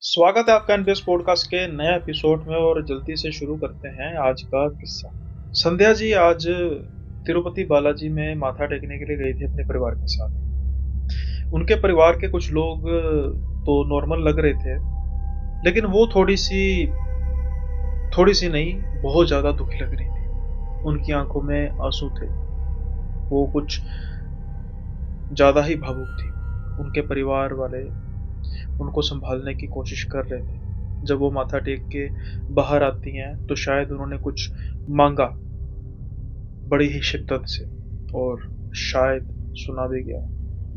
स्वागत है आपका एनबीएस पॉडकास्ट के नए एपिसोड में और जल्दी से शुरू करते हैं आज का किस्सा। संध्या जी आज तिरुपति बालाजी में माथा टेकने के लिए गई थी अपने परिवार के साथ। उनके परिवार के कुछ लोग तो नॉर्मल लग रहे थे, लेकिन वो थोड़ी सी नहीं, बहुत ज्यादा दुखी लग रही थी। उनकी आंखों में आंसू थे। वो कुछ ज्यादा ही भावुक थी। उनके परिवार वाले उनको संभालने की कोशिश कर रहे थे। जब वो माथा टेक के बाहर आती हैं तो शायद उन्होंने कुछ मांगा बड़ी ही शिद्दत से, और शायद सुना भी गया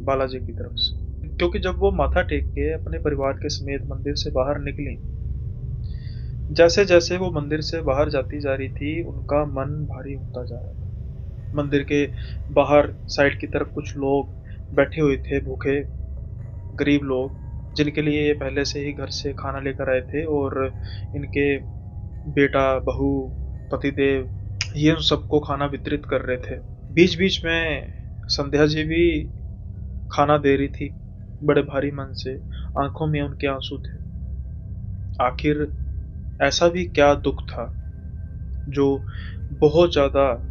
बालाजी की तरफ से। क्योंकि जब वो माथा टेक के अपने परिवार के समेत मंदिर से बाहर निकली, जैसे जैसे वो मंदिर से बाहर जाती जा रही थी उनका मन भारी होता जा रहा था। मंदिर के बाहर साइड की तरफ कुछ लोग बैठे हुए थे, भूखे गरीब लोग, जिनके लिए ये पहले से ही घर से खाना लेकर आए थे, और इनके बेटा, बहू, पतिदेव, ये उन सबको खाना वितरित कर रहे थे। बीच बीच में संध्या जी भी खाना दे रही थी, बड़े भारी मन से। आंखों में उनके आंसू थे। आखिर ऐसा भी क्या दुख था जो बहुत ज्यादा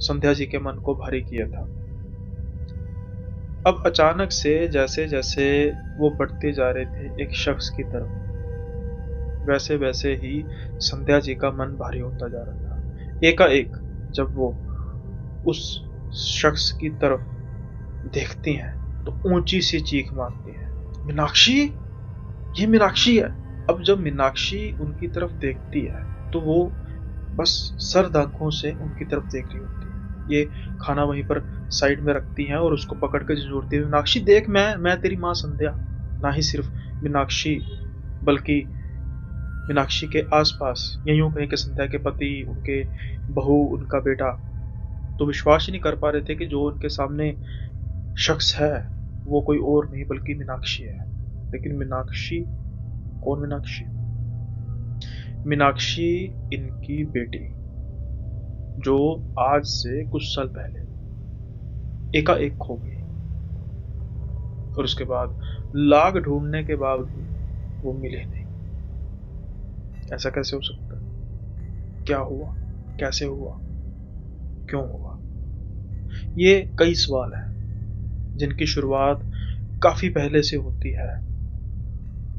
संध्या जी के मन को भारी किया था। अब अचानक से जैसे जैसे वो बढ़ते जा रहे थे एक शख्स की तरफ, वैसे वैसे ही संध्या जी का मन भारी होता जा रहा था। एकाएक जब वो उस शख्स की तरफ देखती हैं तो ऊंची सी चीख मारती हैं, मीनाक्षी! ये मीनाक्षी है! अब जब मीनाक्षी उनकी तरफ देखती है तो वो बस सर्द आंखों से उनकी तरफ देख रही होती है। ये खाना वहीं पर साइड में रखती हैं और उसको पकड़ कर झंझोड़ती है, मीनाक्षी देख, मैं तेरी माँ संध्या। ना ही सिर्फ मीनाक्षी, बल्कि मीनाक्षी के आसपास, या यूं कहें कि संध्या के पति, उनके बहू, उनका बेटा, तो विश्वास ही नहीं कर पा रहे थे कि जो उनके सामने शख्स है वो कोई और नहीं बल्कि मीनाक्षी है। लेकिन मीनाक्षी कौन? मीनाक्षी मीनाक्षी इनकी बेटी, जो आज से कुछ साल पहले एकाएक खो गई, और उसके बाद लाख ढूंढने के बावजूद वो मिले नहीं। ऐसा कैसे हो सकता है? क्या हुआ? कैसे हुआ? क्यों हुआ? ये कई सवाल हैं जिनकी शुरुआत काफी पहले से होती है,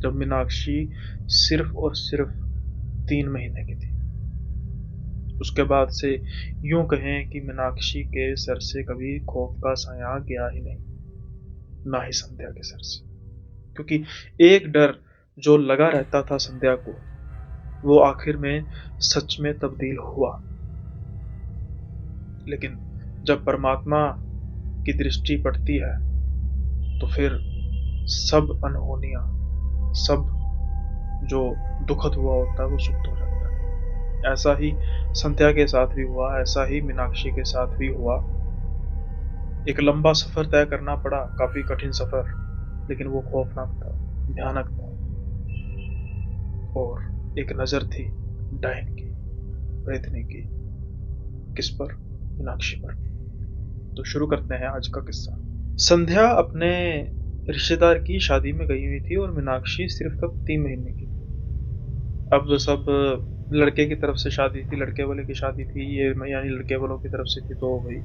जब मीनाक्षी सिर्फ और सिर्फ 3 महीने की थी। उसके बाद से यूं कहें कि मीनाक्षी के सर से कभी खौफ का साया गया ही नहीं, ना ही संध्या के सर से। क्योंकि एक डर जो लगा रहता था संध्या को, वो आखिर में सच में तब्दील हुआ। लेकिन जब परमात्मा की दृष्टि पड़ती है तो फिर सब अनहोनियां, सब जो दुखद हुआ होता है वो सुख हो जाता है। ऐसा ही संध्या के साथ भी हुआ, ऐसा ही मीनाक्षी के साथ भी हुआ। एक लंबा सफर तय करना पड़ा, काफी कठिन सफर, लेकिन वो खौफनाक था, भयानक था। और एक नजर थी डायन की, प्रेतनी की। किस पर? मीनाक्षी पर। तो शुरू करते हैं आज का किस्सा। संध्या अपने रिश्तेदार की शादी में गई हुई थी और मीनाक्षी सिर्फ तब 3 महीने की थी। अब सब लड़के की तरफ से शादी थी, लड़के वाले की शादी थी, ये यानी लड़के वालों की तरफ से थी, तो भाई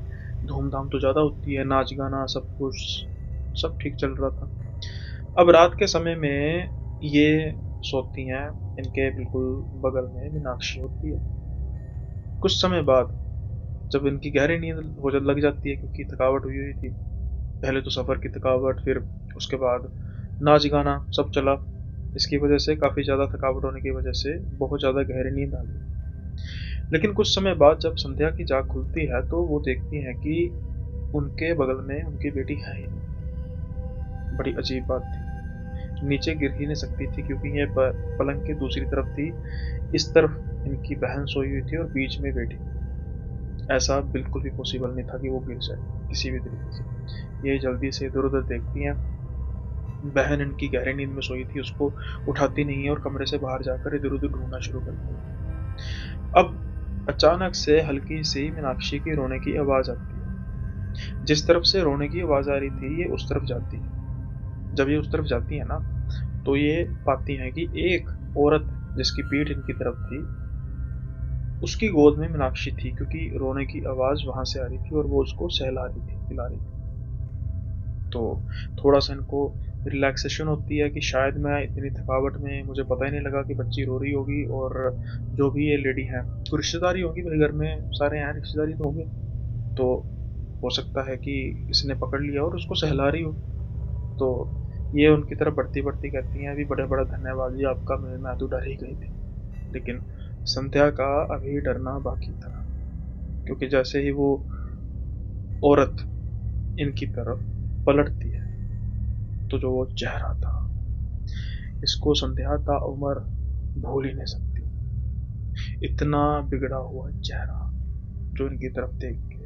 धूमधाम तो ज्यादा होती है, नाच गाना सब कुछ, सब ठीक चल रहा था। अब रात के समय में ये सोती हैं, इनके बिल्कुल बगल में मीनाक्षी होती है। कुछ समय बाद जब इनकी गहरी नींद हो लग जाती है, क्योंकि थकावट हुई हुई थी, पहले तो सफर की थकावट, फिर उसके बाद नाच गाना सब चला, इसकी वजह से काफी ज्यादा थकावट होने की वजह से बहुत ज्यादा गहरी नींद आ गई। लेकिन कुछ समय बाद जब संध्या की जाग खुलती है तो वो देखती है कि उनके बगल में उनकी बेटी है ही नहीं। बड़ी अजीब बात थी, नीचे गिर ही नहीं सकती थी क्योंकि ये पलंग की दूसरी तरफ थी। इस तरफ इनकी बहन सोई हुई थी और बीच में बेटी। ऐसा बिल्कुल भी पॉसिबल नहीं था कि वो गिर जाए किसी भी तरीके से। ये जल्दी से इधर उधर देखती हैं। बहन इनकी गहरी नींद में सोई थी, उसको उठाती नहीं है और कमरे से बाहर जाकर इधर उधर ढूंढना शुरू करती है। अब अचानक से हल्की सी मीनाक्षी की रोने की आवाज आती है। जिस तरफ से रोने की आवाज आ रही थी ये उस तरफ जाती है। जब ये उस तरफ जाती है ना, तो ये पाती हैं कि एक औरत जिसकी पीठ इनकी तरफ थी, उसकी गोद में मीनाक्षी थी, क्योंकि रोने की आवाज़ वहाँ से आ रही थी और वो उसको सहला रही थी, हिला रही थी। तो थोड़ा-सा इनको रिलैक्सेशन होती है कि शायद मैं इतनी थकावट में मुझे पता ही नहीं लगा कि बच्ची रो रही होगी, और जो भी ये लेडी हैं, तो रिश्तेदार ही होंगी भाई, घर में सारे हैं, रिश्तेदार ही तो होंगे। तो हो सकता है कि इसने पकड़ लिया और उसको सहला रही हो। तो ये उनकी तरफ बढ़ती-बढ़ती कहती हैं, "अभी बड़ा-बड़ा धन्यवाद जी आपका, मैं तो डर ही गई थी।" लेकिन संध्या का अभी डरना बाकी था, क्योंकि जैसे ही वो औरत इनकी तरफ पलटती है, तो जो वो चेहरा था, इसको संध्या ताउम्र भूल ही नहीं सकती। इतना बिगड़ा हुआ चेहरा, जो इनकी तरफ देख के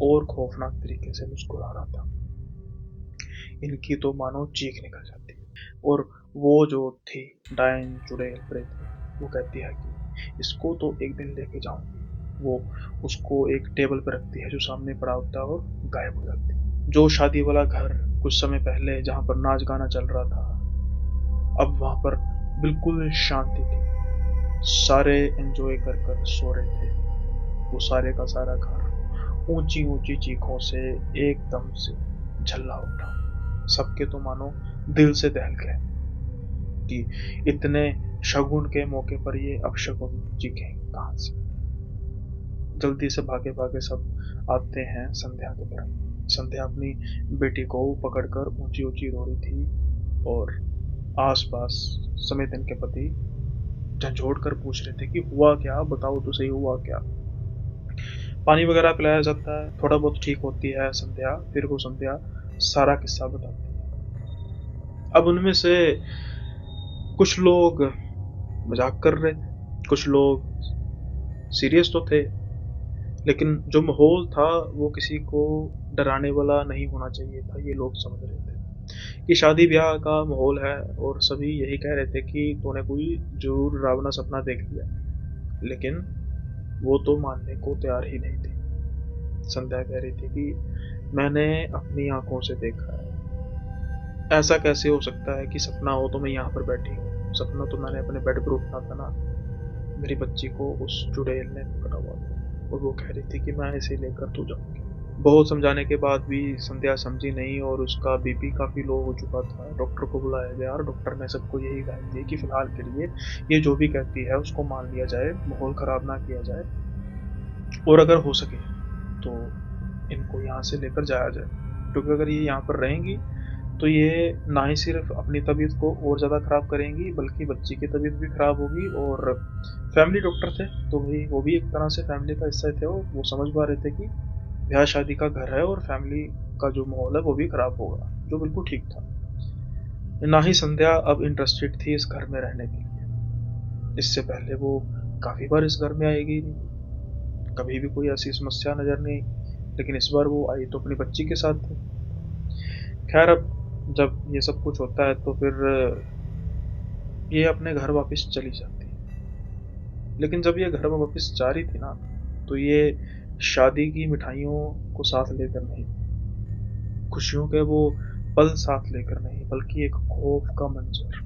और खौफनाक तरीके से मुस्कुरा रहा था। इनकी तो मानो चीख निकल जाती है। और वो जो थी डायन चुड़ैल प्रेतनी, वो कहती है कि इसको तो एक दिन लेके जाऊंगी। वो उसको एक टेबल पर रखती है जो सामने पड़ा होता है और गायब हो जाती है। जो शादी वाला घर कुछ समय पहले जहाँ पर नाच गाना चल रहा था, अब वहाँ पर बिल्कुल शांति थी। सारे एंजॉय कर कर सो रहे थे। वो सारे का सारा घर ऊंची ऊंची चीखों से एकदम से झल्ला उठा। सबके तो मानो दिल से दहल गए कि इतने शगुन के मौके पर ये अपशगुन चीखें कहाँ से। जल्दी से भागे भागे सब आते हैं संध्या की तरफ। संध्या अपनी बेटी को पकड़कर ऊंची ऊंची रो रही थी, और आसपास समेत इनके पति झंझोड़ कर पूछ रहे थे कि हुआ क्या, बताओ तो सही हुआ क्या। पानी वगैरह पिलाया जाता है, थोड़ा बहुत ठीक होती है संध्या, फिर वो संध्या सारा किस्सा बताती है। अब उनमें से कुछ लोग मजाक कर रहे थे, कुछ लोग सीरियस तो थे, लेकिन जो माहौल था वो किसी को डराने वाला नहीं होना चाहिए था। ये लोग समझ रहे थे कि शादी ब्याह का माहौल है, और सभी यही कह रहे थे कि तूने कोई जरूर डरावना सपना देख लिया। लेकिन वो तो मानने को तैयार ही नहीं थी। संध्या कह रही थी कि मैंने अपनी आंखों से देखा है। ऐसा कैसे हो सकता है कि सपना हो तो मैं यहाँ पर बैठी हूँ। सपना तो मैंने अपने बेड पर उठा था ना। मेरी बच्ची को उस चुड़ैल ने पकड़ा हुआ था, और वो कह रही थी कि मैं इसे लेकर तो जाऊंगी। बहुत समझाने के बाद भी संध्या समझी नहीं, और उसका बीपी काफी लो हो चुका था। डॉक्टर को बुलाया गया, और डॉक्टर ने सबको यही राय दी कि फिलहाल के लिए ये जो भी कहती है उसको मान लिया जाए, माहौल खराब ना किया जाए, और अगर हो सके तो इनको यहाँ से लेकर जाया जाए। क्योंकि अगर ये यहाँ पर रहेंगी तो ये ना ही सिर्फ अपनी तबीयत को और ज़्यादा ख़राब करेंगी, बल्कि बच्ची की तबीयत भी ख़राब होगी। और फैमिली डॉक्टर थे, तो भाई वो भी एक तरह से फैमिली का हिस्सा थे। वो समझ पा रहे थे कि ब्याह शादी का घर है, और फैमिली का जो माहौल है वो भी ख़राब होगा, जो बिल्कुल ठीक था। ना ही संध्या अब इंटरेस्टेड थी इस घर में रहने के लिए। इससे पहले वो काफ़ी बार इस घर में आएगी, कभी भी कोई ऐसी समस्या नज़र नहीं, लेकिन इस बार वो आई तो अपनी बच्ची के साथ थी। खैर, अब जब ये सब कुछ होता है तो फिर ये अपने घर वापस चली जाती है। लेकिन जब ये घर में वापस जा रही थी ना, तो ये शादी की मिठाइयों को साथ लेकर नहीं, खुशियों के वो पल साथ लेकर नहीं, बल्कि एक खौफ का मंजर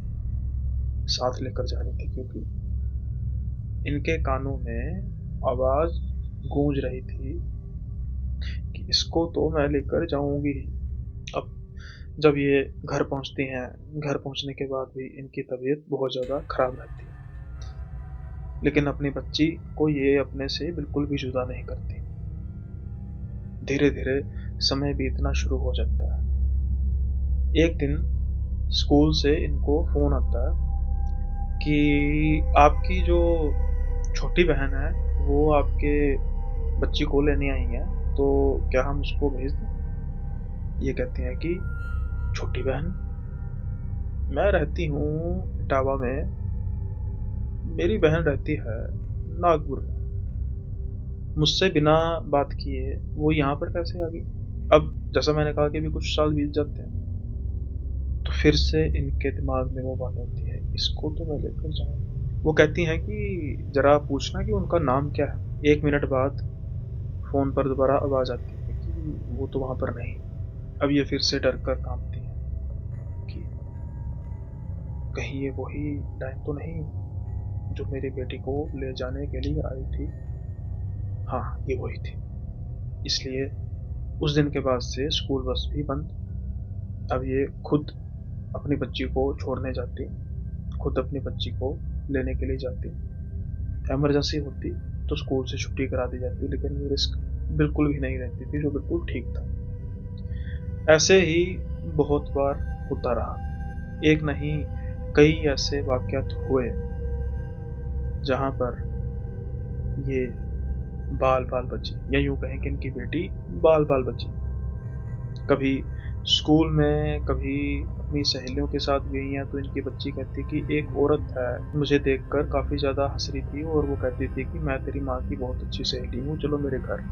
साथ लेकर जा रही थी। क्योंकि इनके कानों में आवाज गूंज रही थी कि इसको तो मैं लेकर जाऊंगी। अब जब ये घर पहुंचती हैं, घर पहुंचने के बाद भी इनकी तबीयत बहुत ज़्यादा खराब रहती है, लेकिन अपनी बच्ची को ये अपने से बिल्कुल भी जुदा नहीं करती। धीरे धीरे समय बीतना शुरू हो जाता है। एक दिन स्कूल से इनको फोन आता है कि आपकी जो छोटी बहन है वो आपके बच्ची को लेने आई है, तो क्या हम उसको भेज दें। ये कहती हैं कि छोटी बहन, मैं रहती हूँ इटावा में, मेरी बहन रहती है नागपुर में। मुझसे बिना बात किए वो यहाँ पर कैसे आ गई। अब जैसा मैंने कहा कि भी कुछ साल बीत जाते हैं, तो फिर से इनके दिमाग में वो बात आती है, इसको तो मैं लेकर जाऊँ। वो कहती हैं कि जरा पूछना कि उनका नाम क्या है। 1 मिनट बाद फोन पर दोबारा आवाज आती है कि वो तो वहां पर नहीं। अब ये फिर से डर कर कांपती हैं कि कहीं ये वही डायन तो नहीं जो मेरी बेटी को ले जाने के लिए आई थी? हाँ, ये वही थी। इसलिए उस दिन के बाद से स्कूल बस भी बंद। अब ये खुद अपनी बच्ची को छोड़ने जाती, खुद अपनी बच्ची को लेने के लिए जाती। इमरजेंसी होती तो स्कूल से छुट्टी करा दी जाती, लेकिन ये रिस्क बिल्कुल भी नहीं रहती थी, जो बिल्कुल ठीक था। ऐसे ही बहुत बार होता रहा। एक नहीं, कई ऐसे वाक़यात हुए जहाँ पर ये बाल-बाल बची, या यूँ कहें कि इनकी बेटी बाल-बाल बची। कभी स्कूल में, कभी अपनी सहेलियों के साथ गई हैं तो इनकी बच्ची कहती कि एक औरत है, मुझे देखकर काफ़ी ज़्यादा हँस रही थी और वो कहती थी कि मैं तेरी माँ की बहुत अच्छी सहेली हूँ, चलो मेरे घर।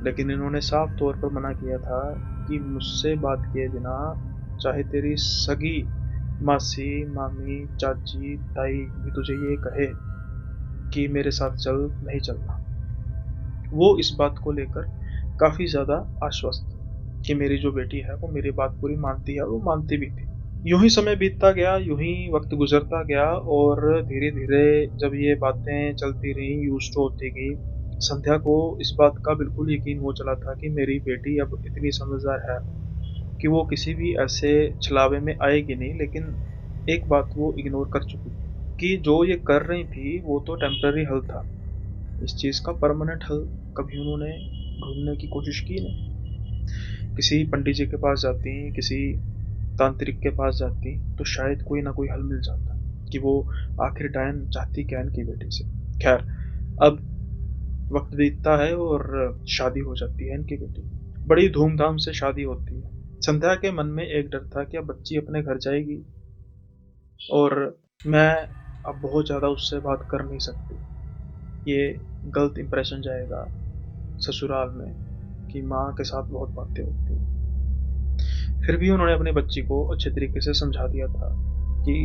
लेकिन इन्होंने साफ तौर पर मना किया था कि मुझसे बात किए बिना, चाहे तेरी सगी मासी, मामी, चाची, ताई भी तुझे ये कहे कि मेरे साथ चल, नहीं चलना। वो इस बात को लेकर काफ़ी ज़्यादा आश्वस्त थी कि मेरी जो बेटी है वो मेरी बात पूरी मानती है, और वो मानती भी थी। यूँ ही समय बीतता गया, यूँ ही वक़्त गुज़रता गया, और धीरे-धीरे जब ये बातें चलती रहीं, यूज़ टू होती गई, संध्या को इस बात का बिल्कुल यकीन हो चला था कि मेरी बेटी अब इतनी समझदार है कि वो किसी भी ऐसे छलावे में आएगी नहीं। लेकिन एक बात वो इग्नोर कर चुकी थी कि जो ये कर रही थी वो तो टेम्परेरी हल था। इस चीज़ का परमानेंट हल कभी उन्होंने ढूँढने की कोशिश की नहीं। किसी पंडित जी के पास जाती, किसी तांत्रिक के पास जाती, तो शायद कोई ना कोई हल मिल जाता कि वो आखिर डायन चाहती क्या इनकी बेटी से। खैर, अब वक्त बीतता है और शादी हो जाती है इनकी बेटी की। बड़ी धूमधाम से शादी होती है। संध्या के मन में एक डर था कि अब बच्ची अपने घर जाएगी और मैं अब बहुत ज़्यादा उससे बात कर नहीं सकती। ये गलत इंप्रेशन जाएगा ससुराल में कि माँ के साथ बहुत बातें होती हैं। फिर भी उन्होंने अपनी बच्ची को अच्छे तरीके से समझा दिया था कि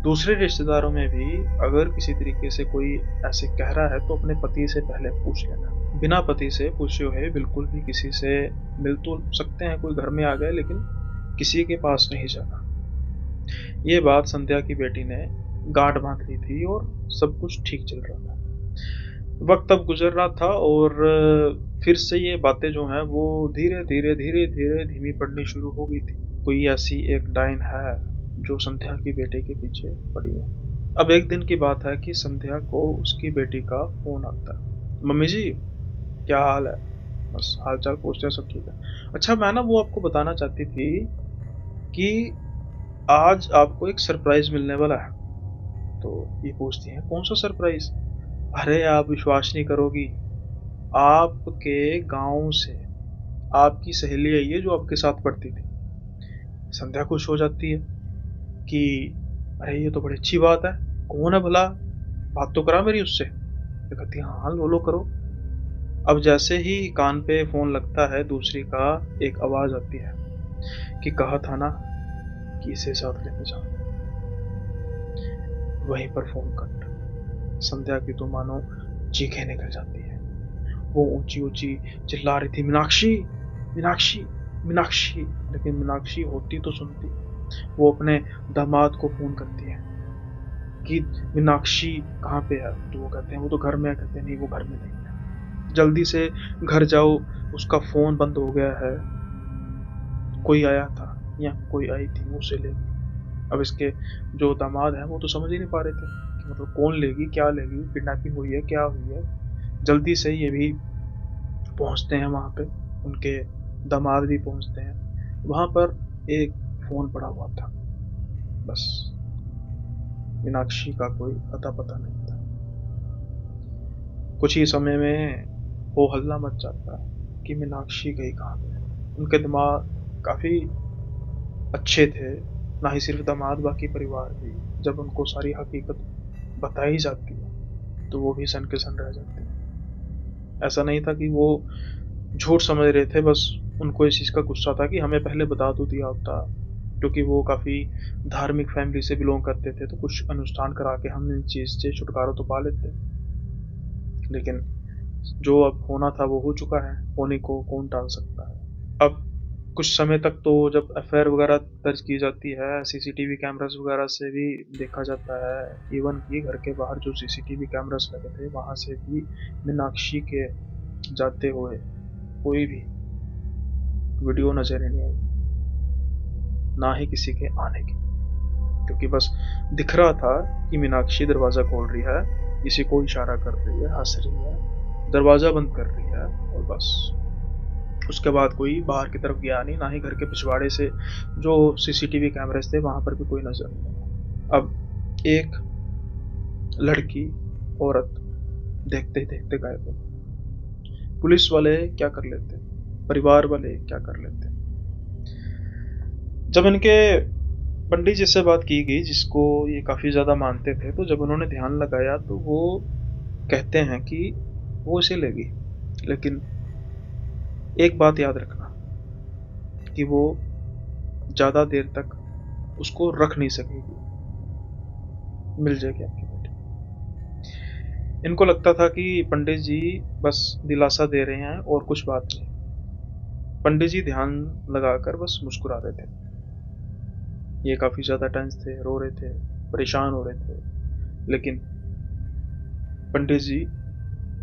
दूसरे रिश्तेदारों में भी अगर किसी तरीके से कोई ऐसे कह रहा है तो अपने पति से पहले पूछ लेना। बिना पति से पूछे हुए बिल्कुल भी किसी से मिल तो सकते हैं, कोई घर में आ गए, लेकिन किसी के पास नहीं जाना। ये बात संध्या की बेटी ने गांठ बांध ली थी और सब कुछ ठीक चल रहा था। वक्त अब गुजर रहा था और फिर से ये बातें जो हैं वो धीरे धीरे धीरे धीरे धीमी पड़नी शुरू हो गई थी। कोई ऐसी एक डायन है जो संध्या की बेटी के पीछे पड़ी है। अब एक दिन की बात है कि संध्या को उसकी बेटी का फोन आता है। मम्मी जी, क्या हाल है? बस हाल चाल पूछते हैं, सब ठीक है। अच्छा, मैं ना वो आपको बताना चाहती थी कि आज आपको एक सरप्राइज मिलने वाला है। तो ये पूछती है, कौन सा सरप्राइज? अरे आप विश्वास नहीं करोगी, आपके गांव से आपकी सहेली आई है जो आपके साथ पढ़ती थी। संध्या खुश हो जाती है कि अरे ये तो बड़ी अच्छी बात है, कौन है भला, बात तो करा मेरी उससे। तो कहती है हाँ, लो लो करो। अब जैसे ही कान पे फोन लगता है दूसरी का, एक आवाज आती है कि कहा था ना कि इसे साथ लेके जाओ। वहीं पर फोन कट। संध्या की तो मानो चीखें निकल जाती है। वो ऊंची ऊंची चिल्ला रही थी, मीनाक्षी, मीनाक्षी, मीनाक्षी। लेकिन मीनाक्षी होती तो सुनती। वो अपने दामाद को फोन करती है कि मीनाक्षी कहाँ पे है? तो वो कहते हैं वो तो घर में है। कहते हैं नहीं, वो घर में नहीं है, जल्दी से घर जाओ, उसका फोन बंद हो गया है, कोई आया था या कोई आई थी वो उसे ले गई। अब इसके जो दामाद हैं वो तो समझ ही नहीं पा रहे थे कि मतलब कौन लेगी, क्या लेगी, किडनैपिंग हुई है, क्या हुई है। जल्दी से ये भी पहुंचते हैं वहां पे, उनके दामाद भी पहुंचते हैं वहां पर। एक फोन पड़ा हुआ था, बस मीनाक्षी का कोई अता पता नहीं था। कुछ ही समय में हो हल्ला मच जाता है कि मीनाक्षी गई कहाँ पे। उनके दिमाग काफी अच्छे थे, ना ही सिर्फ दामाद, बाकी परिवार भी। जब उनको सारी हकीकत बताई जाती है तो वो भी सन के सन रह जाते हैं। ऐसा नहीं था कि वो झूठ समझ रहे थे, बस उनको इस चीज़ का गुस्सा था कि हमें पहले बता तो दिया होता, क्योंकि वो काफ़ी धार्मिक फैमिली से बिलोंग करते थे, तो कुछ अनुष्ठान करा के हम इन चीज़ से छुटकारा तो पा लेते। लेकिन जो अब होना था वो हो चुका है, होने को कौन टाल सकता है। अब कुछ समय तक तो जब एफआईआर वगैरह दर्ज की जाती है, सीसीटीवी कैमरास वगैरह से भी देखा जाता है। इवन कि घर के बाहर जो सीसीटीवी कैमरास लगे थे वहां से भी मीनाक्षी के जाते हुए कोई भी वीडियो नजर ही नहीं आई, ना ही किसी के आने की। क्योंकि बस दिख रहा था कि मीनाक्षी दरवाजा खोल रही है, किसी को इशारा कर रही है, हंस रही है, दरवाजा बंद कर रही है, और बस उसके बाद कोई बाहर की तरफ गया नहीं, ना ही घर के पिछवाड़े से जो सीसीटीवी कैमरेस थे वहां पर भी कोई नजर नहीं आया। अब एक लड़की, औरत देखते देखते गायब हो गई। पुलिस वाले क्या कर लेते, परिवार वाले क्या कर लेते। जब इनके पंडित जी से बात की गई, जिसको ये काफी ज्यादा मानते थे, तो जब उन्होंने ध्यान लगाया तो वो कहते हैं कि वो इसे लेगी, लेकिन एक बात याद रखना कि वो ज्यादा देर तक उसको रख नहीं सकेगी, मिल जाएगी आपकी बेटी। इनको लगता था कि पंडित जी बस दिलासा दे रहे हैं और कुछ बात नहीं। पंडित जी ध्यान लगाकर बस मुस्कुरा रहे थे। ये काफी ज्यादा टेंस थे, रो रहे थे, परेशान हो रहे थे, लेकिन पंडित जी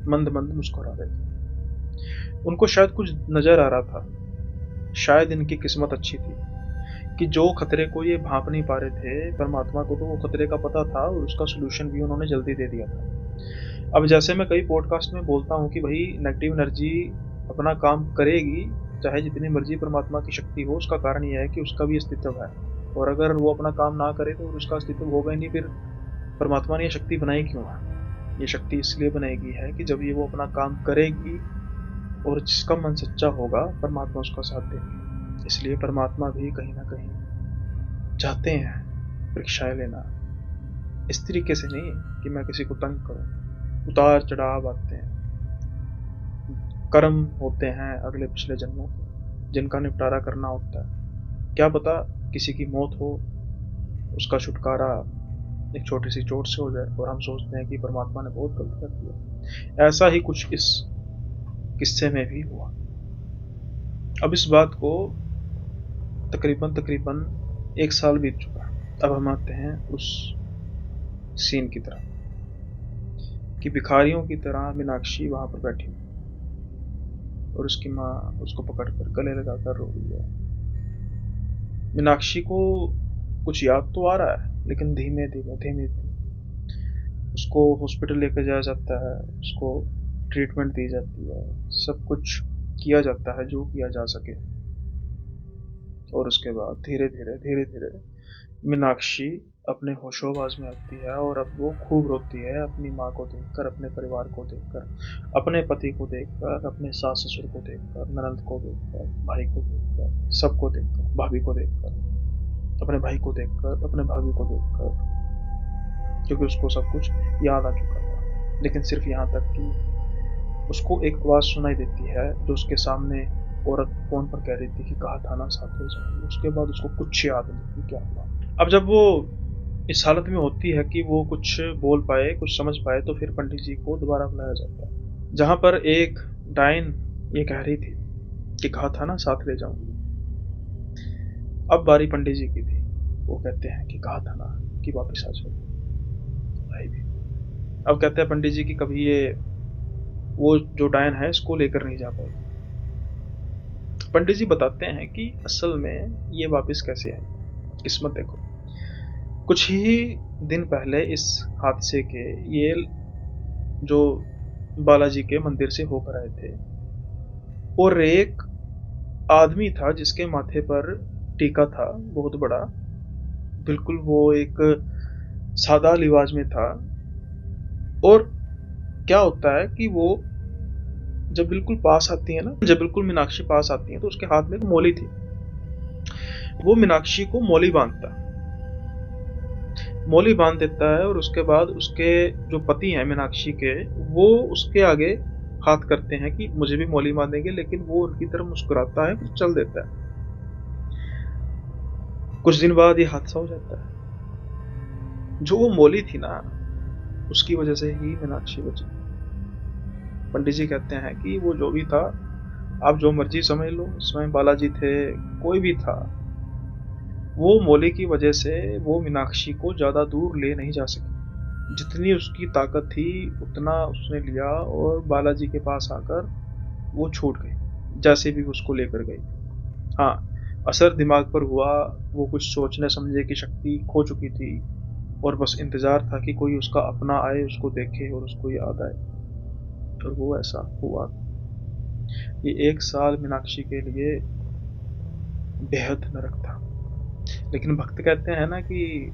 मंद मंद मुस्कुरा रहे थे। उनको शायद कुछ नजर आ रहा था, शायद इनकी किस्मत अच्छी थी कि जो खतरे को ये भांप नहीं पा रहे थे, परमात्मा को तो वो खतरे का पता था और उसका सोल्यूशन भी उन्होंने जल्दी दे दिया था। अब जैसे मैं कई पॉडकास्ट में बोलता हूँ कि भाई नेगेटिव एनर्जी अपना काम करेगी, चाहे जितनी मर्जी परमात्मा की शक्ति हो, उसका कारण यह है कि उसका भी अस्तित्व है। और अगर वो अपना काम ना करे तो उसका अस्तित्व होगा ही नहीं, फिर परमात्मा ने ये शक्ति बनाई क्यों है? ये शक्ति इसलिए बनाई है कि जब ये वो अपना काम करेगी और जिसका मन सच्चा होगा, परमात्मा उसका साथ देंगे। इसलिए परमात्मा भी कहीं ना कहीं चाहते हैं परीक्षाएं लेना, इस तरीके से नहीं कि मैं किसी को तंग करूं। उतार चढ़ाव आते हैं, कर्म होते हैं अगले पिछले जन्मों के, जिनका निपटारा करना होता है। क्या पता किसी की मौत हो, उसका छुटकारा एक छोटी सी चोट से हो जाए और हम सोचते हैं कि परमात्मा ने बहुत गलत कर दिया। ऐसा ही कुछ इस किस्से में भी हुआ। अब इस बात को तकरीबन तकरीबन 1 साल बीत चुका है। अब हम आते हैं उस सीन की तरफ कि भिखारियों की तरह मीनाक्षी वहां पर बैठी और उसकी माँ उसको पकड़कर गले लगाकर रो रही है। मीनाक्षी को कुछ याद तो आ रहा है, लेकिन धीमे धीमे धीमे धीमे उसको हॉस्पिटल लेकर जाया जाता है, उसको ट्रीटमेंट दी जाती है, सब कुछ किया जाता है जो किया जा सके। और उसके बाद धीरे धीरे धीरे धीरे मीनाक्षी अपने होशोबाज में आती है और अब वो खूब रोती है, अपनी माँ को देखकर, अपने परिवार को देखकर, अपने पति को देखकर, अपने सास ससुर को देखकर, ननद को देखकर, भाई को देखकर, सबको देखकर, भाभी को देखकर, अपने भाई को देखकर, अपने भाभी को देखकर, क्योंकि उसको सब कुछ याद आ चुका था। लेकिन सिर्फ यहाँ तक कि उसको एक आवाज सुनाई देती है जो उसके सामने औरत फोन पर कह रही थी कि कहा था ना साथ ले जाएंगे। उसके बाद उसको कुछ याद नहीं कि क्या हुआ। अब जब वो इस हालत में होती है कि वो कुछ बोल पाए, कुछ समझ पाए, तो फिर पंडित जी को दोबारा बुलाया जाता है, जहां पर एक डायन ये कह रही थी कि कहा था ना साथ ले जाऊंगी। अब बारी पंडित जी की थी। वो कहते हैं कि कहा था ना कि वापस आ जाओ भाई भी। अब कहते हैं पंडित जी की कभी ये वो जो डायन है इसको लेकर नहीं जा पाएगी। पंडित जी बताते हैं कि असल में ये वापस कैसे आई, किस्मत देखो। कुछ ही दिन पहले इस हादसे के ये जो बालाजी के मंदिर से होकर आए थे, और एक आदमी था जिसके माथे पर टीका था बहुत बड़ा, बिल्कुल वो एक सादा लिबास में था। और क्या होता है कि वो जब बिल्कुल पास आती है ना, जब बिल्कुल मीनाक्षी पास आती है तो उसके हाथ में एक मौली थी। वो मीनाक्षी को मौली बांध देता है और उसके बाद उसके जो पति हैं मीनाक्षी के, वो उसके आगे हाथ करते हैं कि मुझे भी मौली बांधेंगे, लेकिन वो उनकी तरफ मुस्कुराता है, फिर चल देता है। कुछ दिन बाद ये हादसा हो जाता है। जो वो मौली थी ना, उसकी वजह से ही मीनाक्षी बची। पंडित जी कहते हैं कि वो जो भी था आप जो मर्जी समझ लो, स्वयं बालाजी थे, कोई भी था, वो मौली की वजह से वो मीनाक्षी को ज़्यादा दूर ले नहीं जा सकी। जितनी उसकी ताकत थी उतना उसने लिया और बालाजी के पास आकर वो छूट गई, जैसे भी उसको लेकर गई थी। हाँ, असर दिमाग पर हुआ, वो कुछ सोचने समझने की शक्ति खो चुकी थी और बस इंतज़ार था कि कोई उसका अपना आए, उसको देखे और उसको याद आए। और वो ऐसा हुआ। ये 1 साल मीनाक्षी के लिए बेहद नरक था। लेकिन भक्त कहते हैं ना कि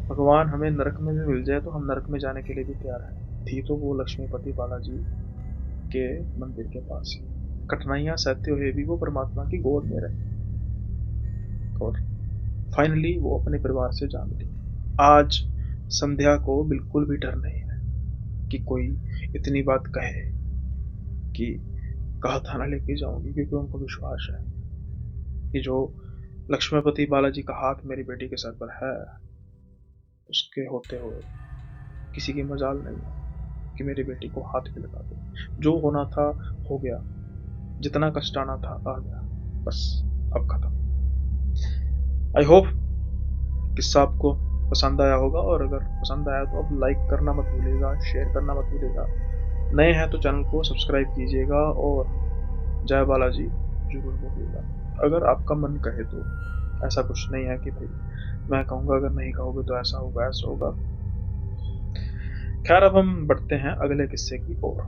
भगवान हमें नरक में भी मिल जाए तो हम नरक में जाने के लिए भी तैयार हैं। थी तो वो लक्ष्मीपति बालाजी के मंदिर के पास ही। कठिनाइयां सहते हुए भी वो परमात्मा की गोद में रहे और फाइनली वो अपने परिवार से जा मिली। आज संध्या को बिल्कुल भी डर नहीं है कि कोई इतनी बात कहे कि कहा थाना लेके जाऊंगी, क्योंकि उनको विश्वास है कि जो लक्ष्मीपति बालाजी का हाथ मेरी बेटी के सर पर है, उसके होते हुए किसी की मजाल नहीं है कि मेरी बेटी को हाथ भी लगा दे। जो होना था हो गया, जितना कष्ट आना था आ गया, बस अब खत्म। आई होप किस्सा आपको पसंद आया होगा, और अगर पसंद आया तो अब लाइक करना मत भूलिएगा, शेयर करना मत भूलिएगा। नए हैं तो चैनल को सब्सक्राइब कीजिएगा और जय बालाजी जरूर बोलिएगा। अगर आपका मन कहे तो, ऐसा कुछ नहीं है कि भाई मैं कहूँगा अगर नहीं कहोगे तो ऐसा होगा ऐसा होगा। खैर, अब हम बढ़ते हैं अगले किस्से की ओर।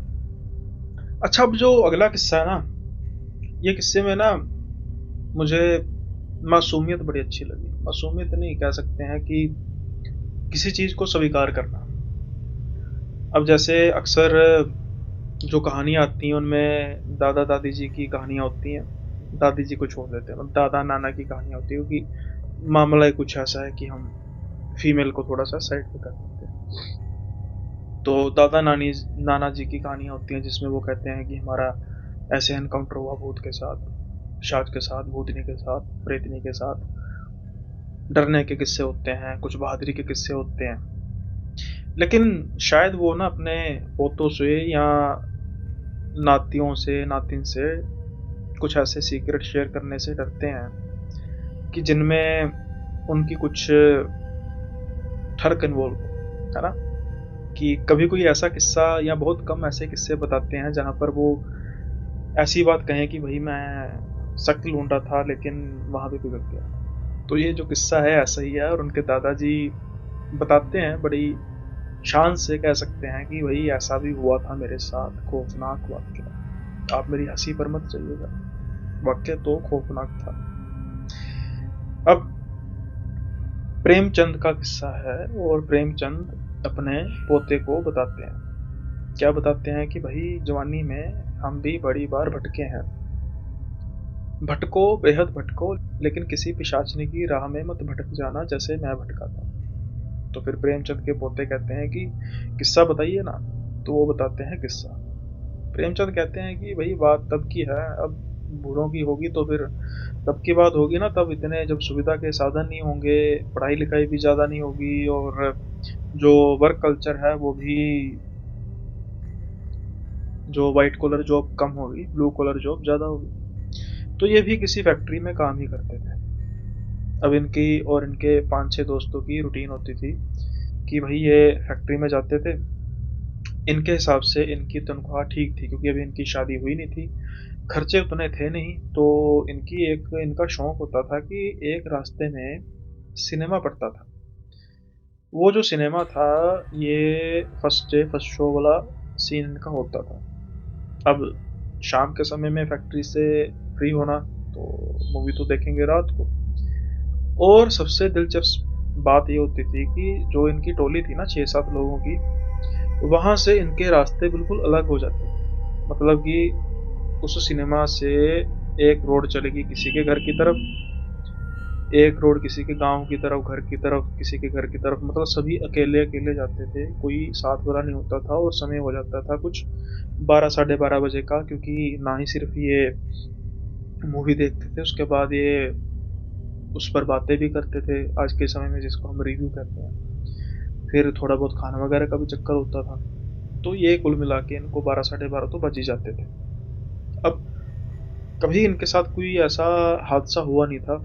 अच्छा, अब जो अगला किस्सा है ना, ये किस्से में ना मुझे मासूमियत बड़ी अच्छी लगी। मासूमियत नहीं कह सकते हैं कि किसी चीज को स्वीकार करना। अब जैसे अक्सर जो कहानियां आती हैं उनमें दादा दादी जी की कहानियां होती हैं, दादी जी को छोड़ देते हैं, मतलब दादा नाना की कहानियां होती है, क्योंकि मामला ही कुछ ऐसा है कि हम फीमेल को थोड़ा सा साइड पे कर देते हैं। तो दादा नानी नाना जी की कहानियां होती हैं जिसमें वो कहते हैं कि हमारा ऐसे एनकाउंटर हुआ भूत के साथ, पिशाच के साथ, भूतनी के साथ, प्रेतनी के साथ। डरने के किस्से होते हैं, कुछ बहादुरी के किस्से होते हैं। लेकिन शायद वो ना अपने पोतों से या नातियों से, नातिन से कुछ ऐसे सीक्रेट शेयर करने से डरते हैं कि जिनमें उनकी कुछ ठरक इन्वॉल्व हो, है ना? कि कभी कोई ऐसा किस्सा, या बहुत कम ऐसे किस्से बताते हैं जहाँ पर वो ऐसी बात कहें कि भाई मैं सख्त लूंडा था लेकिन वहां भी बिगड़ गया। तो ये जो किस्सा है ऐसा ही है, और उनके दादाजी बताते हैं बड़ी शान से, कह सकते हैं कि भाई ऐसा भी हुआ था मेरे साथ, खौफनाक वाक्य। आप मेरी हंसी पर मत जाइएगा, वाक्य तो खौफनाक था। अब प्रेमचंद का किस्सा है, और प्रेमचंद अपने पोते को बताते हैं। क्या बताते हैं कि भाई जवानी में हम भी बड़ी बार भटके हैं। भटको, बेहद भटको, लेकिन किसी पिशाचनी की राह में मत भटक जाना जैसे मैं भटका था। तो फिर प्रेमचंद के पोते कहते हैं कि किस्सा बताइए ना। तो वो बताते हैं किस्सा। प्रेमचंद कहते हैं कि भाई बात तब की है, अब बूढ़ों की होगी तो फिर तब की बात होगी ना, तब इतने जब सुविधा के साधन नहीं होंगे, पढ़ाई लिखाई भी ज़्यादा नहीं होगी, और जो वर्क कल्चर है वो भी, जो वाइट कॉलर जॉब कम होगी, ब्लू कॉलर जॉब ज़्यादा होगी। तो ये भी किसी फैक्ट्री में काम ही करते थे। अब इनकी और इनके 5-6 दोस्तों की रूटीन होती थी कि भाई ये फैक्ट्री में जाते थे। इनके हिसाब से इनकी तनख्वाह ठीक थी, क्योंकि अभी इनकी शादी हुई नहीं थी, खर्चे उतने थे नहीं। तो इनकी एक इनका शौक होता था कि एक रास्ते में सिनेमा पड़ता था। वो जो सिनेमा था, ये फर्स्ट डे फर्स्ट शो वाला सीन इनका होता था। अब शाम के समय में फैक्ट्री से फ्री होना, तो मूवी तो देखेंगे रात को। और सबसे दिलचस्प बात ये होती थी कि जो इनकी टोली थी ना, 6-7 लोगों की, वहां से इनके रास्ते बिल्कुल अलग हो जाते थे। मतलब कि उस सिनेमा से एक रोड चलेगी किसी के घर की तरफ, एक रोड किसी के गांव की तरफ, घर की तरफ, किसी के घर की तरफ। मतलब सभी अकेले अकेले जाते थे, कोई साथ वाला नहीं होता था। और समय हो जाता था कुछ 12-12:30 बजे का, क्योंकि ना ही सिर्फ ये मूवी देखते थे, उसके बाद ये उस पर बातें भी करते थे, आज के समय में जिसको हम रिव्यू कहते हैं। फिर थोड़ा बहुत खाना वगैरह का भी चक्कर होता था। तो ये कुल मिला के इनको 12-12:30 तो बज ही जाते थे। अब कभी इनके साथ कोई ऐसा हादसा हुआ नहीं था।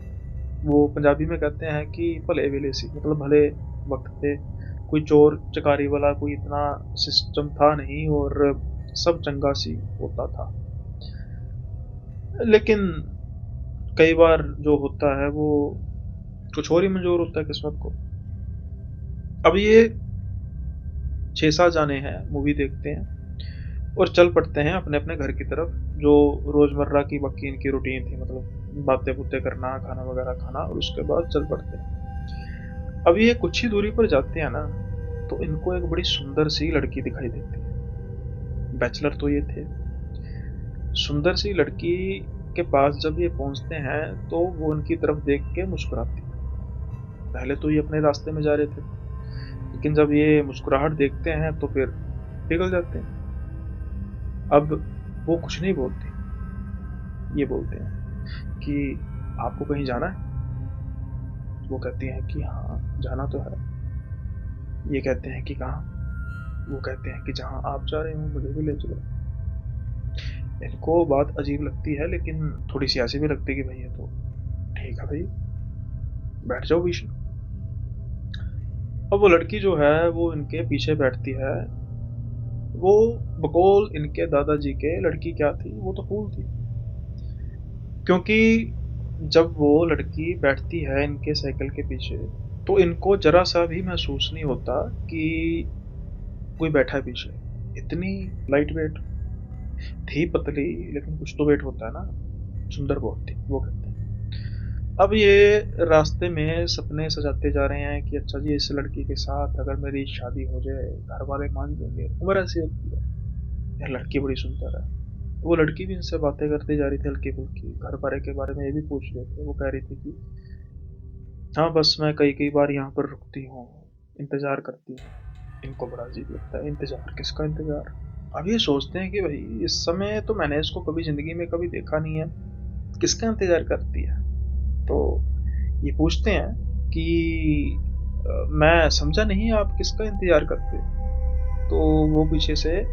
वो पंजाबी में कहते हैं कि भले वेले सी, मतलब भले वक्त थे। कोई चोर चकारी वाला कोई इतना सिस्टम था नहीं, और सब चंगा सी होता था। लेकिन कई बार जो होता है वो कुछ और ही मंजूर होता है किस्मत को। अब ये 6-7 जाने हैं, मूवी देखते हैं और चल पड़ते हैं अपने अपने घर की तरफ। जो रोजमर्रा की बाकी इनकी रूटीन थी, मतलब बातें बुतें करना, खाना वगैरह खाना, और उसके बाद चल पड़ते हैं। अब ये कुछ ही दूरी पर जाते हैं ना, तो इनको एक बड़ी सुंदर सी लड़की दिखाई देती है। बैचलर तो ये थे। सुंदर सी लड़की के पास जब ये पहुंचते हैं तो वो उनकी तरफ देख के मुस्कुराती है। पहले तो ये अपने रास्ते में जा रहे थे, लेकिन जब ये मुस्कुराहट देखते हैं तो फिर पिघल जाते हैं। अब वो कुछ नहीं बोलती, ये बोलते हैं कि आपको कहीं जाना है? वो कहती हैं कि हाँ, जाना तो है। ये कहते हैं कि कहाँ? वो कहते हैं कि जहाँ आप जा रहे हो मुझे भी ले चलो। इनको बात अजीब लगती है, लेकिन थोड़ी सी ऐसी भी लगती है कि भाई ये तो ठीक है भाई, बैठ जाओ बीच में। अब वो लड़की जो है वो इनके पीछे बैठती है। वो बकौल इनके दादाजी के लड़की क्या थी, वो तो फूल थी। क्योंकि जब वो लड़की बैठती है इनके साइकिल के पीछे, तो इनको जरा सा भी महसूस नहीं होता कि कोई बैठा है पीछे। इतनी लाइट वेट थी, पतली, लेकिन कुछ तो वेट होता है ना। सुंदर बहुत थी, वो कहते हैं। अब ये रास्ते में सपने सजाते जा रहे हैं कि अच्छा जी, इस लड़की के साथ अगर मेरी शादी हो जाए, घर वाले मान जाएंगे। उम्र ऐसी होती है यार, लड़की बड़ी सुंदर है। वो लड़की भी इनसे बातें करती जा रही थी हल्की फुल्की, घर बारे के बारे में ये भी पूछ रहे थे। वो कह रही थी कि हाँ, बस मैं कई कई बार यहाँ पर रुकती हूँ, इंतजार करती हूँ। इनको बड़ा अजीब लगता है, इंतजार किसका इंतजार। अब ये सोचते हैं कि भाई इस समय तो मैंने इसको कभी जिंदगी में कभी देखा नहीं है, किसका इंतजार करती है। तो ये पूछते हैं कि मैं समझा नहीं, आप किसका इंतजार करते हो?" तो वो पीछे से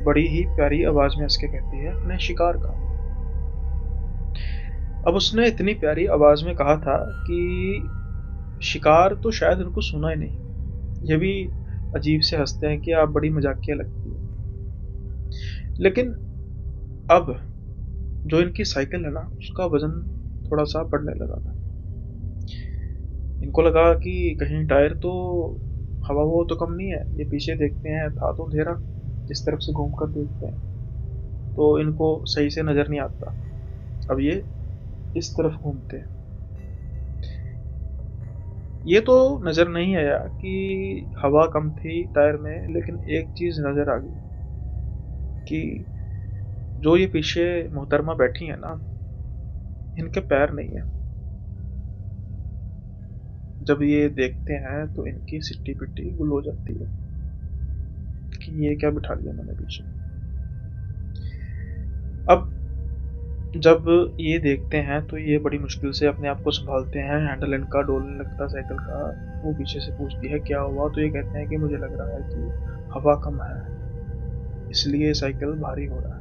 बड़ी ही प्यारी आवाज में हंस के कहती है, अपने शिकार का। अब उसने इतनी प्यारी आवाज में कहा था कि शिकार तो शायद उनको सुना ही नहीं। ये भी अजीब से हंसते हैं कि आप बड़ी मजाकिया लगती है। लेकिन अब जो इनकी साइकिल है ना, उसका वजन थोड़ा सा बढ़ने लगा था। इनको लगा कि कहीं टायर तो हवा वो तो कम नहीं है। ये पीछे देखते हैं, था तो अंधेरा। इस तरफ से घूम कर देखते हैं तो इनको सही से नजर नहीं आता। अब ये इस तरफ घूमते हैं। ये तो नजर नहीं आया कि हवा कम थी टायर में, लेकिन एक चीज नजर आ गई कि जो ये पीछे मोहतरमा बैठी है ना, इनके पैर नहीं है। जब ये देखते हैं तो इनकी सिट्टी पिट्टी गुल हो जाती है कि ये क्या बिठा लिया मैंने पीछे। अब जब ये देखते हैं तो ये बड़ी मुश्किल से अपने आप को संभालते हैं। हैंडल इनका डोलने लगता है साइकिल का। वो पीछे से पूछती है क्या हुआ, तो ये कहते हैं कि मुझे लग रहा है कि हवा कम है, इसलिए साइकिल भारी हो रहा है।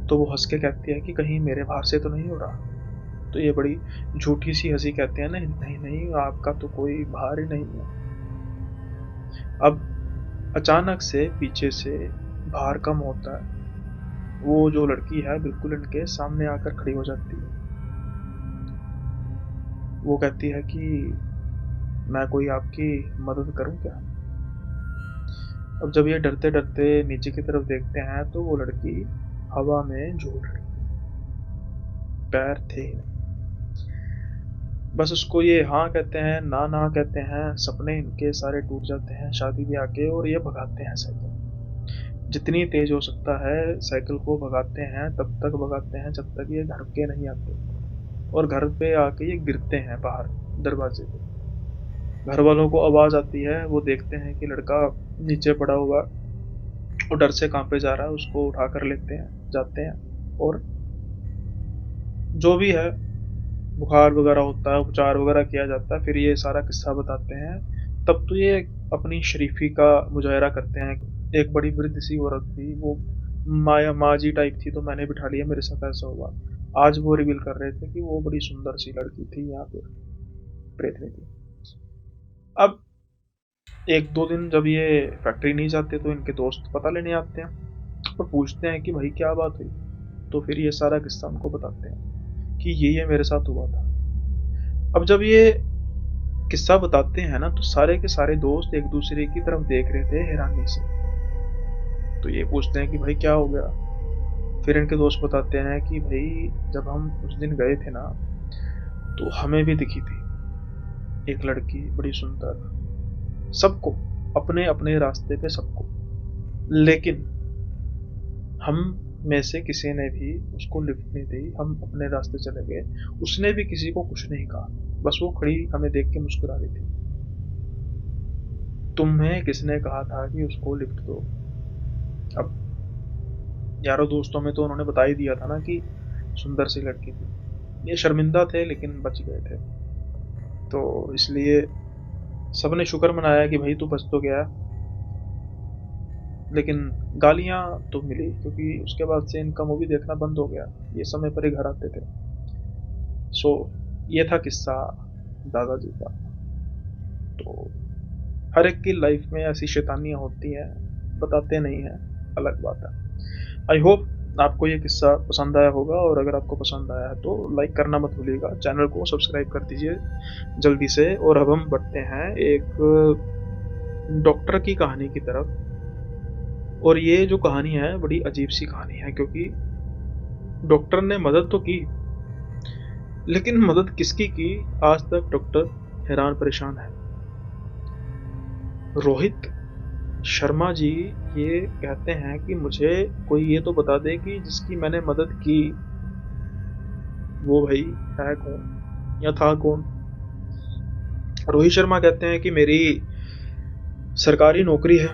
तो वो हंस के कहती है कि कहीं मेरे भार से तो नहीं हो रहा। तो ये बड़ी झूठी सी हंसी, कहते हैं नहीं नहीं नहीं, आपका तो कोई भार ही नहीं है। अब अचानक से पीछे से भार कम होता है। वो जो लड़की है बिल्कुल इनके सामने आकर खड़ी हो जाती है। वो कहती है कि मैं कोई आपकी मदद करूं क्या? अब जब ये डरते डरते नीचे की तरफ देखते हैं तो वो लड़की हवा में झूल रही, पैर थे ही नहीं। बस उसको ये हाँ कहते हैं, ना ना कहते हैं। सपने इनके सारे टूट जाते हैं शादी ब्याह के, और ये भगाते हैं साइकिल। जितनी तेज हो सकता है साइकिल को भगाते हैं, तब तक भगाते हैं जब तक ये घर के नहीं आते। और घर पे आके ये गिरते हैं बाहर दरवाजे पे। घर वालों को आवाज आती है, वो देखते हैं कि लड़का नीचे पड़ा हुआ, वो डर से कांपे जा रहा है। उसको उठा कर लेते हैं, जाते हैं, और जो भी है बुखार वगैरह होता है, उपचार वगैरह किया जाता है। फिर ये सारा किस्सा बताते हैं। तब तो ये अपनी शरीफी का मुजाहरा करते हैं। एक बड़ी वृद्ध सी औरत थी, वो माया माँ जी टाइप थी, तो मैंने बिठा लिया, मेरे साथ ऐसा हुआ। आज वो रिवील कर रहे थे कि वो बड़ी सुंदर सी लड़की थी, यहाँ पे प्रेत थी। अब एक दो दिन जब ये फैक्ट्री नहीं जाते तो इनके दोस्त पता लेने आते हैं और पूछते हैं कि भाई क्या बात हुई। तो फिर ये सारा किस्सा उनको बताते हैं कि ये मेरे साथ हुआ था। अब जब ये किस्सा बताते हैं ना, तो सारे के सारे दोस्त एक दूसरे की तरफ देख रहे थे हैरानी से। तो ये पूछते हैं कि भाई क्या हो गया। फिर इनके दोस्त बताते हैं कि भाई जब हम उस दिन गए थे ना, तो हमें भी दिखी थी एक लड़की बड़ी सुंदर, सबको, अपने अपने रास्ते पे सबको। लेकिन हम में से किसी ने भी उसको लिफ्ट नहीं दी, हम अपने रास्ते चले गए। उसने भी किसी को कुछ नहीं कहा, बस वो खड़ी हमें देख के मुस्कुरा रही थी। तुम्हें किसने कहा था कि उसको लिफ्ट दो? अब यारों दोस्तों में तो उन्होंने बता ही दिया था ना कि सुंदर सी लड़की थी। ये शर्मिंदा थे लेकिन बच गए थे, तो इसलिए सबने शुक्र मनाया कि भाई तू बच तो गया। लेकिन गालियां तो मिली, क्योंकि उसके बाद से इनका मूवी देखना बंद हो गया, ये समय पर ही घर आते थे। सो ये था किस्सा दादाजी का। तो हर एक की लाइफ में ऐसी शैतानियां होती हैं, बताते नहीं हैं, अलग बात है। आई होप आपको ये किस्सा पसंद आया होगा, और अगर आपको पसंद आया है तो लाइक करना मत भूलिएगा, चैनल को सब्सक्राइब कर दीजिए जल्दी से। और अब हम बढ़ते हैं एक डॉक्टर की कहानी की तरफ। और ये जो कहानी है बड़ी अजीब सी कहानी है, क्योंकि डॉक्टर ने मदद तो की, लेकिन मदद किसकी की, आज तक डॉक्टर हैरान परेशान है। रोहित शर्मा जी ये कहते हैं कि मुझे कोई ये तो बता दे कि जिसकी मैंने मदद की वो भाई है कौन या था कौन। रोहित शर्मा कहते हैं कि मेरी सरकारी नौकरी है।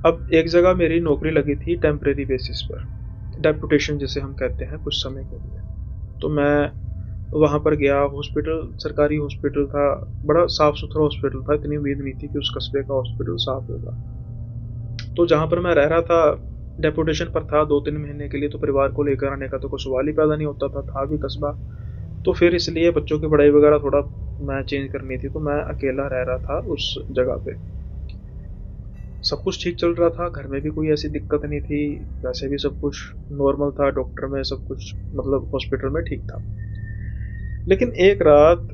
अब एक जगह मेरी नौकरी लगी थी टेम्परेरी बेसिस पर, डेपुटेशन जिसे हम कहते हैं, कुछ समय के लिए। तो मैं वहाँ पर गया। हॉस्पिटल सरकारी हॉस्पिटल था, बड़ा साफ सुथरा हॉस्पिटल था, इतनी उम्मीद नहीं थी कि उस कस्बे का हॉस्पिटल साफ होगा। तो जहाँ पर मैं रह रहा था, डेपुटेशन पर था 2-3 महीने के लिए, तो परिवार को लेकर आने का तो कोई सवाल ही पैदा नहीं होता था भी कस्बा। तो फिर इसलिए बच्चों की पढ़ाई वगैरह थोड़ा मैं चेंज करनी थी, तो मैं अकेला रह रहा था उस जगह पे। सब कुछ ठीक चल रहा था, घर में भी कोई ऐसी दिक्कत नहीं थी, वैसे भी सब कुछ नॉर्मल था, डॉक्टर में सब कुछ मतलब हॉस्पिटल में ठीक था। लेकिन एक रात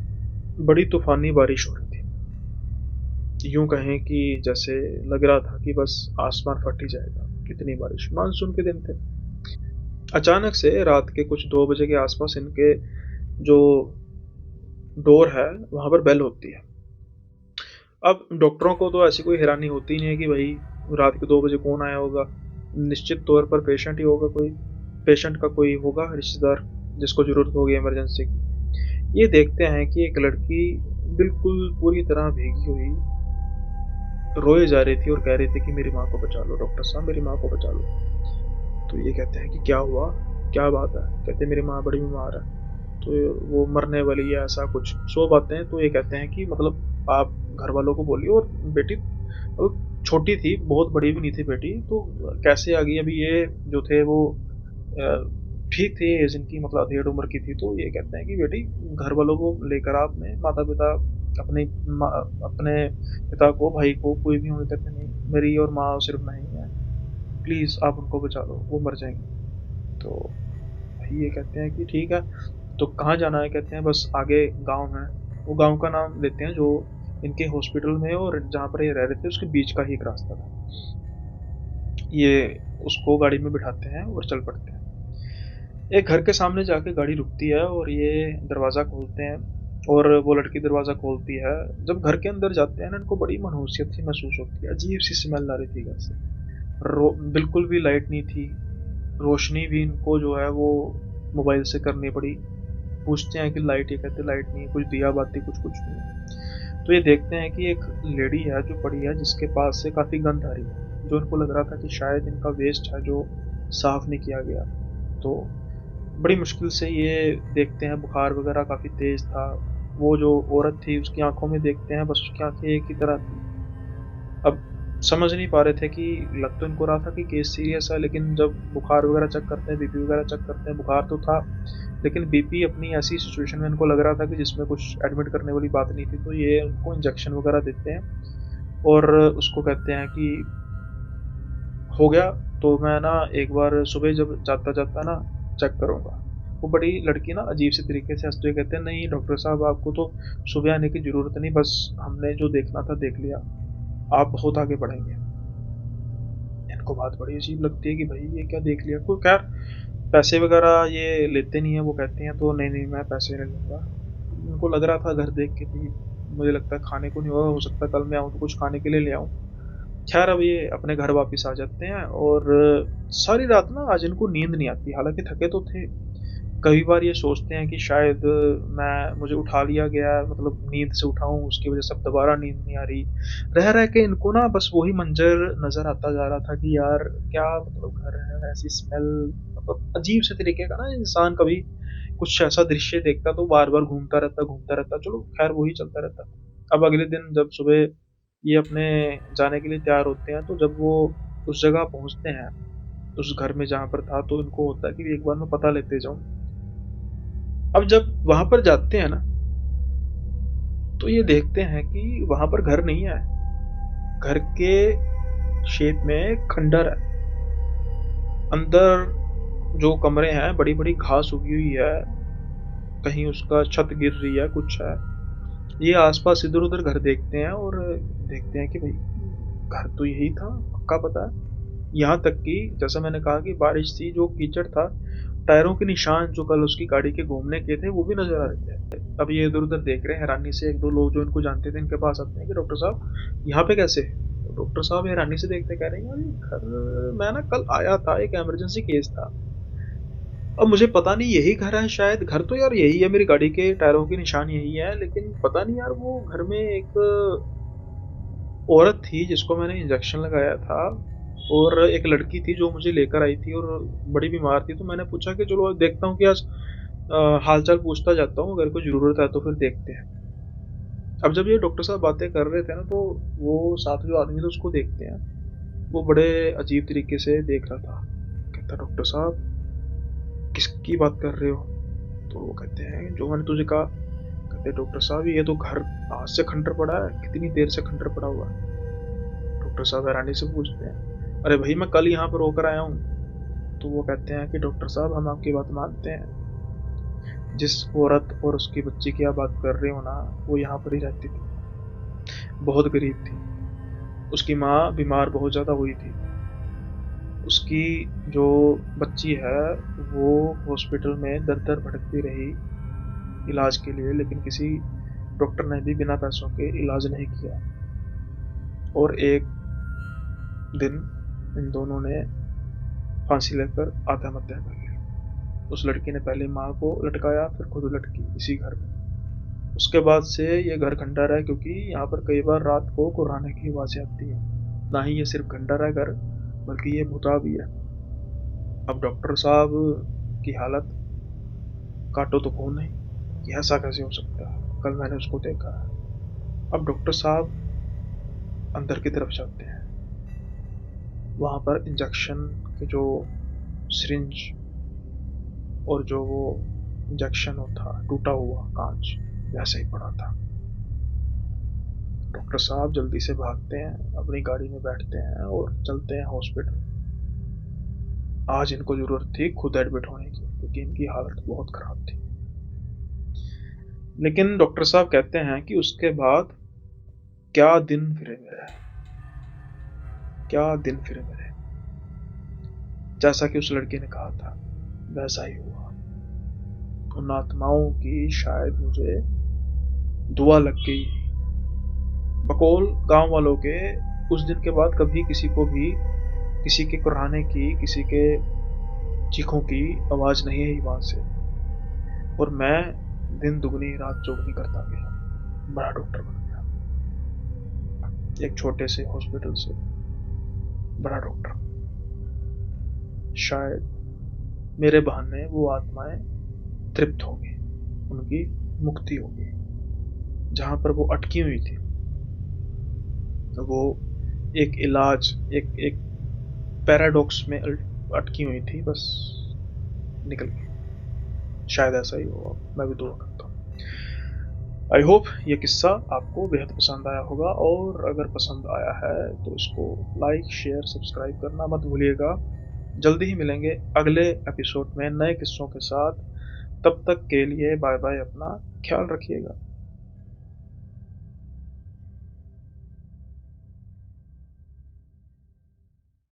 बड़ी तूफानी बारिश हो रही थी, यूं कहें कि जैसे लग रहा था कि बस आसमान फट ही जाएगा, कितनी बारिश, मानसून के दिन थे। अचानक से रात के कुछ 2 बजे के आसपास इनके जो डोर है वहां पर बेल होती है। अब डॉक्टरों को तो ऐसी कोई हैरानी होती नहीं है कि भाई रात के 2 बजे कौन आया होगा। निश्चित तौर पर पेशेंट ही होगा, कोई पेशेंट का कोई होगा रिश्तेदार जिसको जरूरत होगी इमरजेंसी की। ये देखते हैं कि एक लड़की बिल्कुल पूरी तरह भीगी हुई रोए जा रही थी और कह रही थी कि मेरी माँ को बचा लो डॉक्टर साहब, मेरी माँ को बचा लो। तो ये कहते हैं कि क्या हुआ, क्या बात है। कहते मेरी माँ बड़ी बीमार है, तो वो मरने वाली है, ऐसा कुछ सो बातें हैं। तो ये कहते हैं कि मतलब आप घर वालों को बोलिए। और बेटी छोटी थी, बहुत बड़ी भी नहीं थी बेटी, तो कैसे आ गई। अभी ये जो थे वो ठीक थे एज इनकी, मतलब अधेड़ उम्र की थी। तो ये कहते हैं कि बेटी घर वालों को लेकर आप में माता पिता अपने अपने पिता को, भाई को, कोई भी होंगे। कहते नहीं, मेरी और माँ सिर्फ नहीं है, प्लीज आप उनको बचा लो, वो मर जाएंगे। तो भाई ये कहते हैं कि ठीक है, तो कहाँ जाना है। कहते हैं बस आगे गांव है। वो गांव का नाम लेते हैं जो इनके हॉस्पिटल में और जहाँ पर ये रह रहे थे उसके बीच का ही एक रास्ता था। ये उसको गाड़ी में बिठाते हैं और चल पड़ते हैं। एक घर के सामने जाके गाड़ी रुकती है और ये दरवाज़ा खोलते हैं, और वो लड़की दरवाज़ा खोलती है। जब घर के अंदर जाते हैं ना, इनको बड़ी मनहूसियत सी महसूस होती है, अजीब सी स्मेल आ रही थी घर से। बिल्कुल भी लाइट नहीं थी, रोशनी भी इनको जो है वो मोबाइल से करनी पड़ी। पूछते हैं कि लाइट, ये कहते लाइट नहीं, कुछ दिया बाती कुछ कुछ नहीं। तो ये देखते हैं कि एक लेडी है जो पड़ी है, जिसके पास से काफ़ी गंध आ रही है, जो इनको लग रहा था कि शायद इनका वेस्ट है जो साफ नहीं किया गया। तो बड़ी मुश्किल से ये देखते हैं, बुखार वगैरह काफ़ी तेज़ था। वो जो औरत थी उसकी आंखों में देखते हैं, बस उसकी आंखें एक ही तरह थी। अब समझ नहीं पा रहे थे कि लग तो इनको रहा था कि केस सीरियस है, लेकिन जब बुखार वगैरह चेक करते हैं, बीपी वगैरह चेक करते हैं, बुखार तो था, लेकिन बीपी अपनी ऐसी सिचुएशन में इनको लग रहा था कि जिसमें कुछ एडमिट करने वाली बात नहीं थी। तो ये उनको इंजेक्शन वगैरह देते हैं और उसको कहते हैं कि हो गया, तो मैं ना एक बार सुबह जब जाता जाता ना चेक करूंगा। वो बड़ी लड़की ना अजीब से तरीके से हंसते हुए कहते हैं, नहीं डॉक्टर साहब, आपको तो सुबह आने की जरूरत नहीं, बस हमने जो देखना था देख लिया, आप बहुत आगे बढ़ेंगे। इनको बात बड़ी अजीब लगती है कि भाई ये क्या देख लिया। कोई खैर पैसे वगैरह ये लेते नहीं है, वो कहते हैं तो नहीं नहीं मैं पैसे नहीं लूंगा। उनको लग रहा था घर देख के भी, मुझे लगता है खाने को नहीं होगा, हो सकता है कल मैं आऊँ तो कुछ खाने के लिए ले आऊँ। खैर अब ये अपने घर वापस आ जाते हैं और सारी रात ना आज इनको नींद नहीं आती, हालांकि थके तो थे। कई बार ये सोचते हैं कि शायद मैं मुझे उठा लिया गया, मतलब नींद से उठा हूँ उसकी वजह से अब दोबारा नींद नहीं आ रही। रह रह के इनको ना बस वही मंजर नजर आता जा रहा था कि यार क्या मतलब घर है, ऐसी स्मेल, मतलब अजीब से तरीके का ना। इंसान कभी कुछ ऐसा दृश्य देखता तो बार बार घूमता रहता, चलो खैर वही चलता रहता। अब अगले दिन जब सुबह ये अपने जाने के लिए तैयार होते हैं, तो जब वो उस जगह पहुंचते हैं, उस घर में जहाँ पर था, तो इनको होता है कि एक बार मैं पता लेते जाऊं। अब जब वहां पर जाते हैं ना, तो ये देखते हैं कि वहां पर घर नहीं है। घर के शेप में खंडर है। अंदर जो कमरे हैं, बड़ी बड़ी घास उगी हुई है, कहीं उसका छत गिर रही है, कुछ है। ये आसपास इधर उधर घर देखते हैं और देखते हैं कि भाई घर तो यही था, पक्का पता है। यहाँ तक कि जैसा मैंने कहा कि बारिश थी, जो कीचड़ था, टायरों के निशान जो कल उसकी गाड़ी के घूमने के थे वो भी नजर आ रहे थे। अब ये इधर उधर देख रहे हैं हैरानी से। एक दो लोग जो इनको जानते थे इनके पास आते हैं कि डॉक्टर साहब यहाँ पे कैसे। तो डॉक्टर साहब हैरानी से देखते कह रहे हैं, यार ये घर मैं ना कल आया था, एक इमरजेंसी केस था। अब मुझे पता नहीं यही घर है, शायद घर तो यार यही है, मेरी गाड़ी के टायरों के निशान यही है, लेकिन पता नहीं यार वो घर में एक औरत थी जिसको मैंने इंजेक्शन लगाया था, और एक लड़की थी जो मुझे लेकर आई थी और बड़ी बीमार थी। तो मैंने पूछा कि चलो आज देखता हूँ कि आज हालचाल पूछता जाता हूँ, अगर कोई ज़रूरत है तो फिर देखते हैं। अब जब ये डॉक्टर साहब बातें कर रहे थे ना, तो वो साथ जो आदमी थे उसको देखते हैं। वो बड़े अजीब तरीके से देख रहा था। कहता डॉक्टर साहब किसकी बात कर रहे हो। तो वो कहते हैं जो मैंने तुझे कहा। कहते डॉक्टर साहब ये तो घर आज से खंडर पड़ा है, कितनी देर से खंडर पड़ा हुआ है। डॉक्टर साहब हैरानी से पूछते हैं, अरे भाई मैं कल यहाँ पर होकर आया हूँ। तो वो कहते हैं कि डॉक्टर साहब हम आपकी बात मानते हैं, जिस औरत और उसकी बच्ची की आप बात कर रहे हो ना, वो यहाँ पर ही रहती थी, बहुत गरीब थी। उसकी माँ बीमार बहुत ज़्यादा हुई थी। उसकी जो बच्ची है वो हॉस्पिटल में दर दर भटकती रही इलाज के लिए, लेकिन किसी डॉक्टर ने भी बिना पैसों के इलाज नहीं किया। और एक दिन इन दोनों ने फांसी लेकर आत्महत्या कर ली। उस लड़की ने पहले माँ को लटकाया, फिर खुद लटकी इसी घर में। उसके बाद से ये घर खंडर है, क्योंकि यहाँ पर कई बार रात को कुर्राने की आवाजें आती है। ना ही ये सिर्फ खंडर है घर, बल्कि ये भूता भी है। अब डॉक्टर साहब की हालत काटो तो खून नहीं, कि ऐसा कैसे हो सकता है, कल मैंने उसको देखा है। अब डॉक्टर साहब अंदर की तरफ जाते हैं। वहां पर इंजेक्शन के जो सिरिंज और जो वो इंजेक्शन था, टूटा हुआ कांच वैसे ही पड़ा था। डॉक्टर साहब जल्दी से भागते हैं, अपनी गाड़ी में बैठते हैं और चलते हैं हॉस्पिटल। आज इनको जरूरत थी खुद एडमिट होने की, क्योंकि इनकी हालत बहुत खराब थी। लेकिन डॉक्टर साहब कहते हैं कि उसके बाद क्या दिन फिरे मेरे, क्या दिन फिरे मेरे। जैसा कि उस लड़के ने कहा था वैसा ही हुआ। उन आत्माओं की शायद मुझे दुआ लग गई। बकौल गांव वालों के उस दिन के बाद कभी किसी को भी किसी के कुर्राने की, किसी के चीखों की आवाज नहीं आई वहां से। और मैं दिन दुगनी रात चौगनी करता गया, बड़ा डॉक्टर बन गया, एक छोटे से हॉस्पिटल से बड़ा डॉक्टर। शायद मेरे बहाने वो आत्माएं तृप्त हो गई, उनकी मुक्ति होगी। जहां पर वो अटकी हुई थी, तो वो एक इलाज, एक एक पैराडॉक्स में अटकी हुई थी, बस निकल गई। शायद ऐसा ही होगा, मैं भी दुआ करता हूँ। आई होप ये किस्सा आपको बेहद पसंद आया होगा, और अगर पसंद आया है तो इसको लाइक, शेयर, सब्सक्राइब करना मत भूलिएगा। जल्दी ही मिलेंगे अगले एपिसोड में नए किस्सों के साथ। तब तक के लिए बाय बाय, अपना ख्याल रखिएगा।